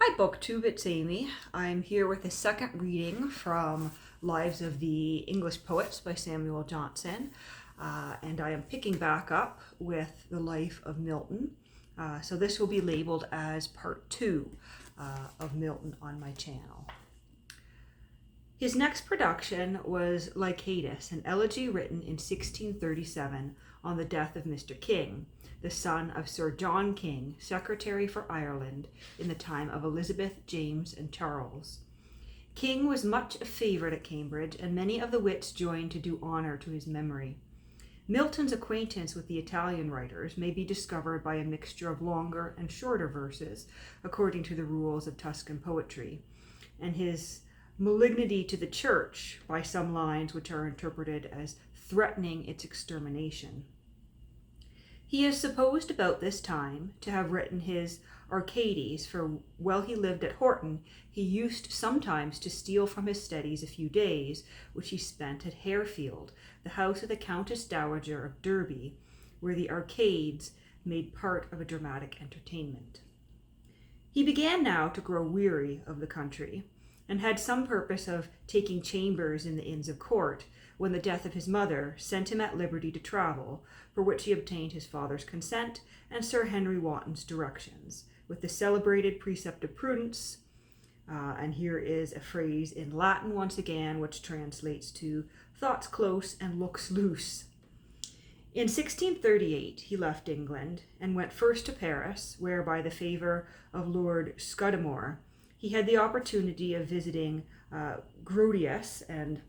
Hi BookTube, it's Amy. I'm here with a second reading from Lives of the English Poets by Samuel Johnson, and I am picking back up with the life of Milton. So this will be labeled as part 2 of Milton on my channel. His next production was Lycidas, an elegy written in 1637 on the death of Mr. King, the son of Sir John King, Secretary for Ireland in the time of Elizabeth, James, and Charles. King was much a favourite at Cambridge, and many of the wits joined to do honour to his memory. Milton's acquaintance with the Italian writers may be discovered by a mixture of longer and shorter verses, according to the rules of Tuscan poetry, and his malignity to the church by some lines which are interpreted as threatening its extermination. He is supposed about this time to have written his Arcades, for while he lived at Horton, he used sometimes to steal from his studies a few days, which he spent at Harefield, the house of the Countess Dowager of Derby, where the Arcades made part of a dramatic entertainment. He began now to grow weary of the country, and had some purpose of taking chambers in the Inns of Court, when the death of his mother sent him at liberty to travel, for which he obtained his father's consent and Sir Henry Wotton's directions, with the celebrated precept of prudence, and here is a phrase in Latin once again, which translates to thoughts close and looks loose. In 1638 he left England, and went first to Paris, where by the favour of Lord Scudamore he had the opportunity of visiting Grotius, and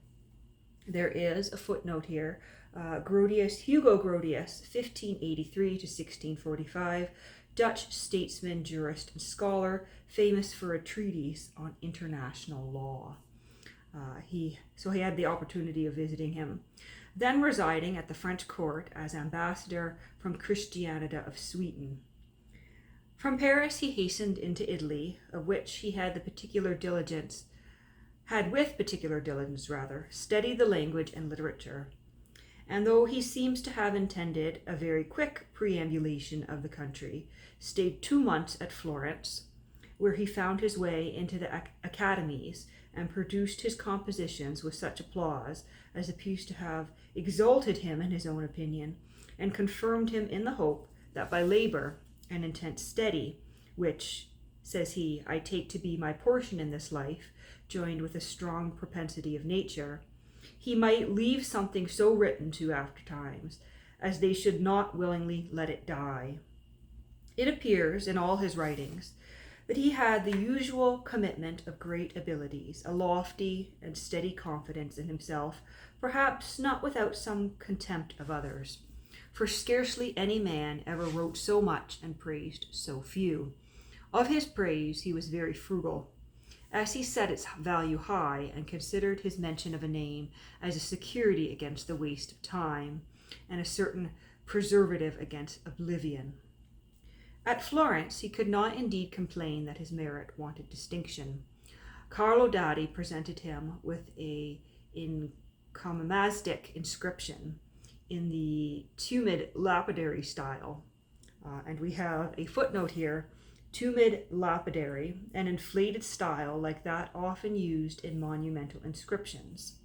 there is a footnote here, Hugo Grotius, 1583 to 1645, Dutch statesman, jurist, and scholar, famous for a treatise on international law. He had the opportunity of visiting him. Then residing at the French court as ambassador from Christianity of Sweden. From Paris he hastened into Italy, of which he had with particular diligence, studied the language and literature. And though he seems to have intended a very quick preambulation of the country, stayed 2 months at Florence, where he found his way into the academies, and produced his compositions with such applause as appears to have exalted him in his own opinion, and confirmed him in the hope that by labour and intense study, which, says he, I take to be my portion in this life, joined with a strong propensity of nature, he might leave something so written to after times, as they should not willingly let it die. It appears in all his writings that he had the usual commitment of great abilities, a lofty and steady confidence in himself, perhaps not without some contempt of others. For scarcely any man ever wrote so much and praised so few. Of his praise he was very frugal, as he set its value high, and considered his mention of a name as a security against the waste of time, and a certain preservative against oblivion. At Florence he could not indeed complain that his merit wanted distinction. Carlo Dadi presented him with a encomiastic inscription in the tumid lapidary style, and we have a footnote here, tumid lapidary, an inflated style like that often used in monumental inscriptions.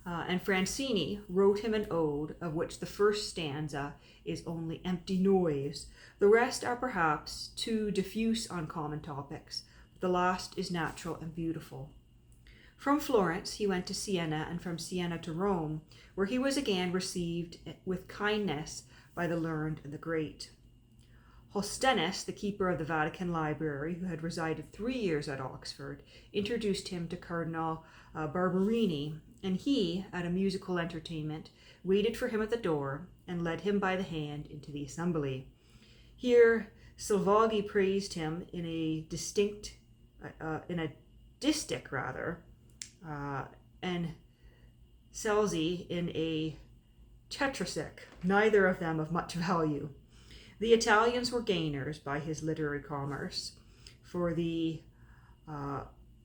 And Francini wrote him an ode, of which the first stanza is only empty noise. The rest are perhaps too diffuse on common topics, but the last is natural and beautiful. From Florence he went to Siena, and from Siena to Rome, where he was again received with kindness by the learned and the great. Hostenus, the keeper of the Vatican Library, who had resided 3 years at Oxford, introduced him to Cardinal Barberini, and he, at a musical entertainment, waited for him at the door, and led him by the hand into the assembly. Here Silvaghi praised him in a distich, and Celsi in a tetrasic, neither of them of much value. The Italians were gainers by his literary commerce, for the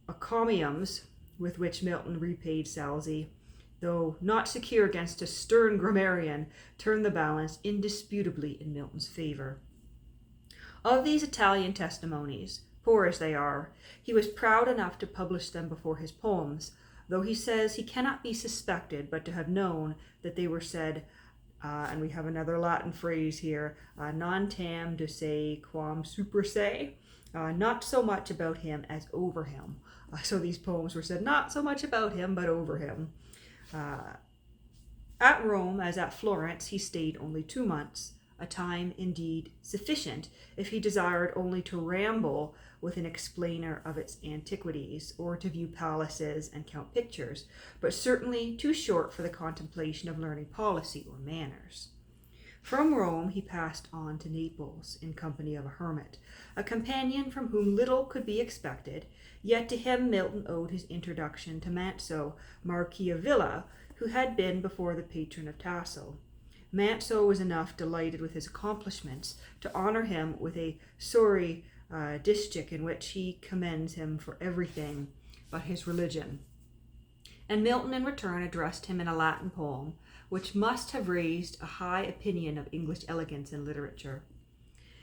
encomiums with which Milton repaid Celsi, though not secure against a stern grammarian, turned the balance indisputably in Milton's favour. Of these Italian testimonies, Poor as they are, he was proud enough to publish them before his poems, though he says he cannot be suspected but to have known that they were said, and we have another Latin phrase here, non tam de se quam super se, not so much about him as over him. So these poems were said not so much about him, but over him. At Rome, as at Florence, he stayed only 2 months, a time indeed sufficient if he desired only to ramble with an explainer of its antiquities, or to view palaces and count pictures, but certainly too short for the contemplation of learning policy or manners. From Rome he passed on to Naples in company of a hermit, a companion from whom little could be expected, yet to him Milton owed his introduction to Manso, Marquis of Villa, who had been before the patron of Tasso. Manso was enough delighted with his accomplishments to honour him with a sorry distich in which he commends him for everything but his religion. And Milton in return addressed him in a Latin poem, which must have raised a high opinion of English elegance in literature.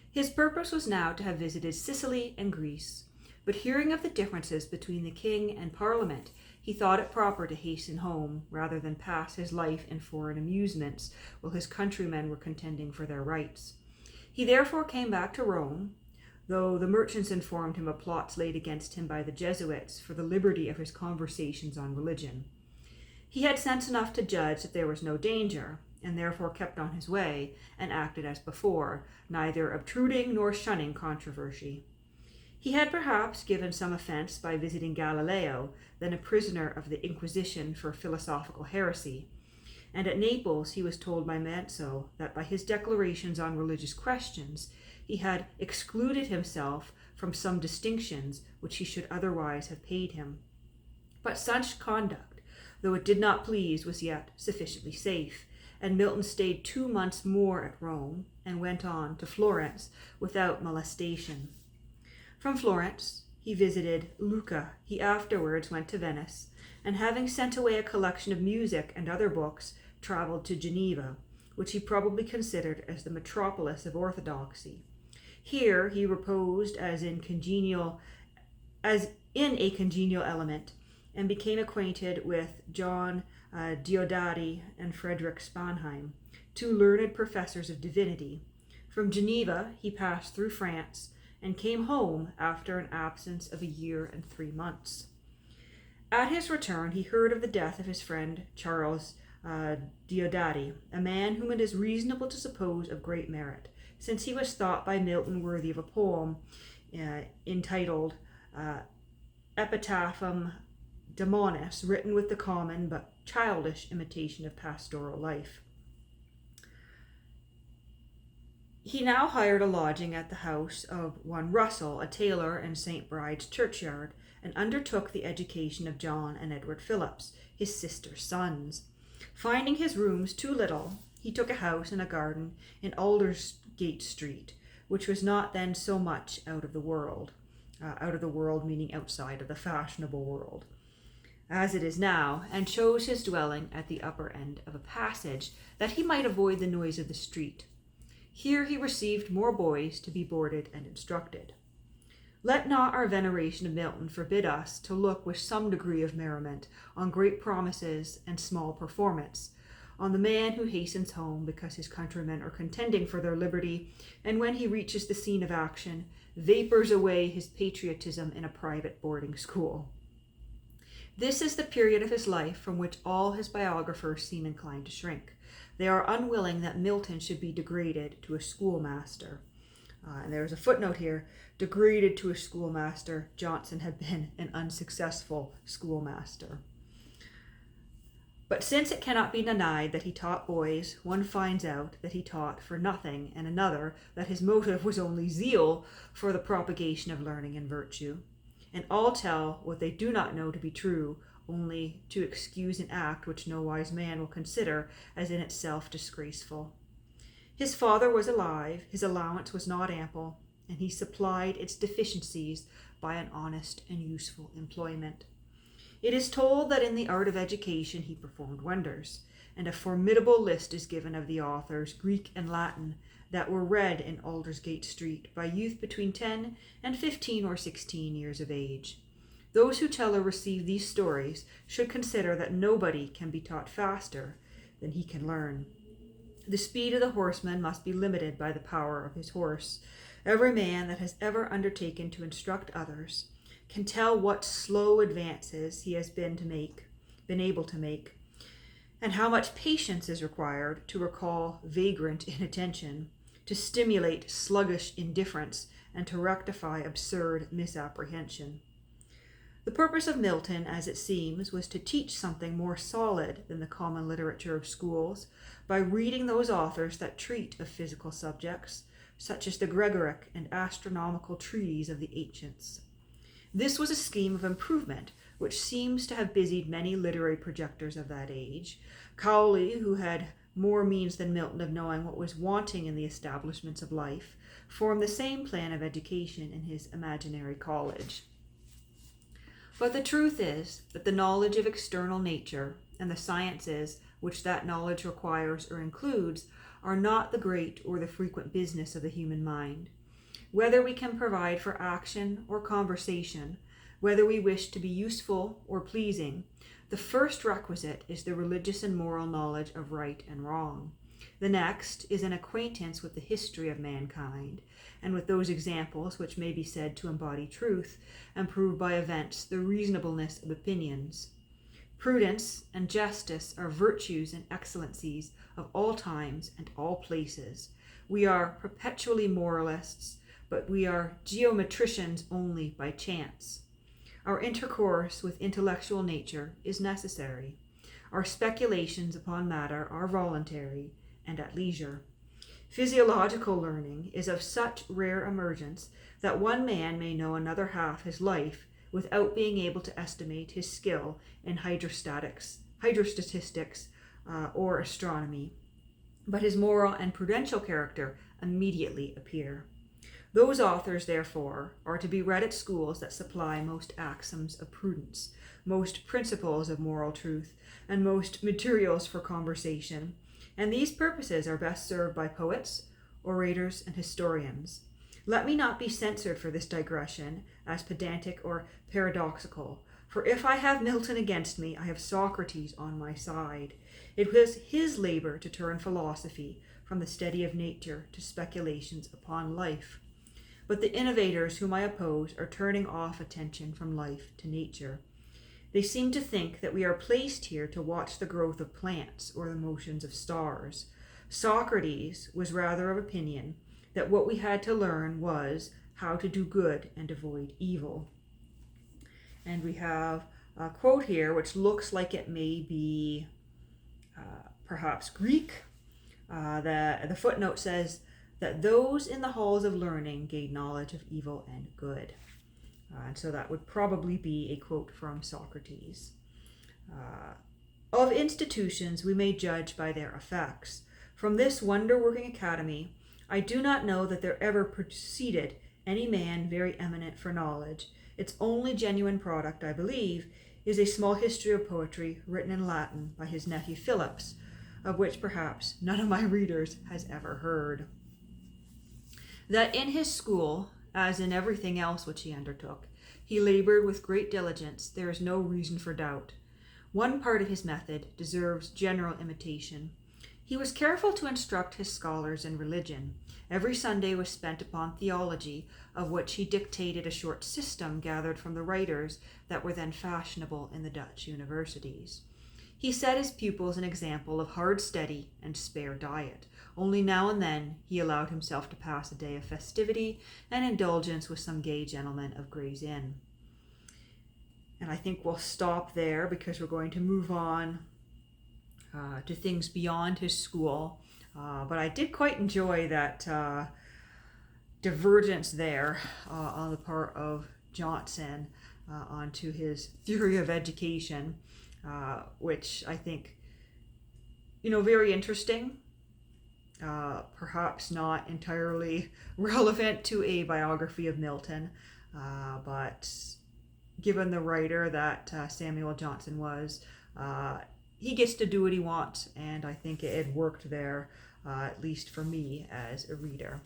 His purpose was now to have visited Sicily and Greece, but hearing of the differences between the king and Parliament, he thought it proper to hasten home rather than pass his life in foreign amusements while his countrymen were contending for their rights. He therefore came back to Rome, though the merchants informed him of plots laid against him by the Jesuits for the liberty of his conversations on religion. He had sense enough to judge that there was no danger, and therefore kept on his way, and acted as before, neither obtruding nor shunning controversy. He had perhaps given some offence by visiting Galileo, then a prisoner of the Inquisition for philosophical heresy, and at Naples he was told by Manso that by his declarations on religious questions he had excluded himself from some distinctions which he should otherwise have paid him. But such conduct, though it did not please, was yet sufficiently safe, and Milton stayed 2 months more at Rome, and went on to Florence without molestation. From Florence he visited Lucca. He afterwards went to Venice, and having sent away a collection of music and other books, travelled to Geneva, which he probably considered as the metropolis of orthodoxy. Here he reposed as in a congenial element, and became acquainted with John Diodati and Frederick Spanheim, 2 learned professors of divinity. From Geneva he passed through France, and came home after an absence of 1 year and 3 months. At his return he heard of the death of his friend Charles Diodati, a man whom it is reasonable to suppose of great merit, since he was thought by Milton worthy of a poem entitled Epitaphum Damonis, written with the common but childish imitation of pastoral life. He now hired a lodging at the house of one Russell, a tailor in St. Bride's churchyard, and undertook the education of John and Edward Phillips, his sister's sons. Finding his rooms too little, he took a house and a garden in Aldersgate Street, which was not then so much out of the world meaning outside of the fashionable world, as it is now, and chose his dwelling at the upper end of a passage, that he might avoid the noise of the street. Here he received more boys to be boarded and instructed. Let not our veneration of Milton forbid us to look with some degree of merriment on great promises and small performance, on the man who hastens home because his countrymen are contending for their liberty, and when he reaches the scene of action, vapors away his patriotism in a private boarding school. This is the period of his life from which all his biographers seem inclined to shrink. They are unwilling that Milton should be degraded to a schoolmaster. And there's a footnote here, degraded to a schoolmaster. Johnson had been an unsuccessful schoolmaster. But since it cannot be denied that he taught boys, one finds out that he taught for nothing, and another that his motive was only zeal for the propagation of learning and virtue. And all tell what they do not know to be true, only to excuse an act which no wise man will consider as in itself disgraceful. His father was alive, his allowance was not ample, and he supplied its deficiencies by an honest and useful employment. It is told that in the art of education he performed wonders, and a formidable list is given of the authors, Greek and Latin, that were read in Aldersgate Street by youth between 10 and 15 or 16 years of age. Those who tell or receive these stories should consider that nobody can be taught faster than he can learn. The speed of the horseman must be limited by the power of his horse. Every man that has ever undertaken to instruct others can tell what slow advances he has been able to make, and how much patience is required to recall vagrant inattention, to stimulate sluggish indifference, and to rectify absurd misapprehension. The purpose of Milton, as it seems, was to teach something more solid than the common literature of schools by reading those authors that treat of physical subjects, such as the Gregoric and astronomical treatises of the ancients. This was a scheme of improvement which seems to have busied many literary projectors of that age. Cowley, who had more means than Milton of knowing what was wanting in the establishments of life, formed the same plan of education in his imaginary college. But the truth is that the knowledge of external nature and the sciences which that knowledge requires or includes are not the great or the frequent business of the human mind. Whether we can provide for action or conversation, whether we wish to be useful or pleasing, the first requisite is the religious and moral knowledge of right and wrong. The next is an acquaintance with the history of mankind, and with those examples which may be said to embody truth, and prove by events the reasonableness of opinions. Prudence and justice are virtues and excellencies of all times and all places. We are perpetually moralists, but we are geometricians only by chance. Our intercourse with intellectual nature is necessary. Our speculations upon matter are voluntary and at leisure. Physiological learning is of such rare emergence that one man may know another half his life without being able to estimate his skill in hydrostatistics, or astronomy. But his moral and prudential character immediately appear. Those authors, therefore, are to be read at schools that supply most axioms of prudence, most principles of moral truth, and most materials for conversation, and these purposes are best served by poets, orators, and historians. Let me not be censured for this digression as pedantic or paradoxical, for if I have Milton against me, I have Socrates on my side. It was his labor to turn philosophy from the study of nature to speculations upon life. But the innovators whom I oppose are turning off attention from life to nature. They seem to think that we are placed here to watch the growth of plants or the motions of stars. Socrates was rather of opinion that what we had to learn was how to do good and avoid evil. And we have a quote here which looks like it may be perhaps Greek. The footnote says that those in the halls of learning gain knowledge of evil and good. And so that would probably be a quote from Socrates. Of institutions we may judge by their effects. From this wonder-working academy, I do not know that there ever proceeded any man very eminent for knowledge. Its only genuine product, I believe, is a small history of poetry written in Latin by his nephew Phillips, of which perhaps none of my readers has ever heard. That in his school, as in everything else which he undertook, he labored with great diligence, there is no reason for doubt. One part of his method deserves general imitation. He was careful to instruct his scholars in religion. Every Sunday was spent upon theology, of which he dictated a short system gathered from the writers that were then fashionable in the Dutch universities. He set his pupils an example of hard study and spare diet. Only now and then he allowed himself to pass a day of festivity and indulgence with some gay gentlemen of Gray's Inn. And I think we'll stop there because we're going to move on to things beyond his school. But I did quite enjoy that divergence there on the part of Johnson onto his theory of education, which I think, very interesting. Perhaps not entirely relevant to a biography of Milton, but given the writer that Samuel Johnson was, he gets to do what he wants, and I think it worked there at least for me as a reader.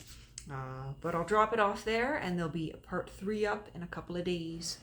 But I'll drop it off there, and there'll be a part 3 up in a couple of days.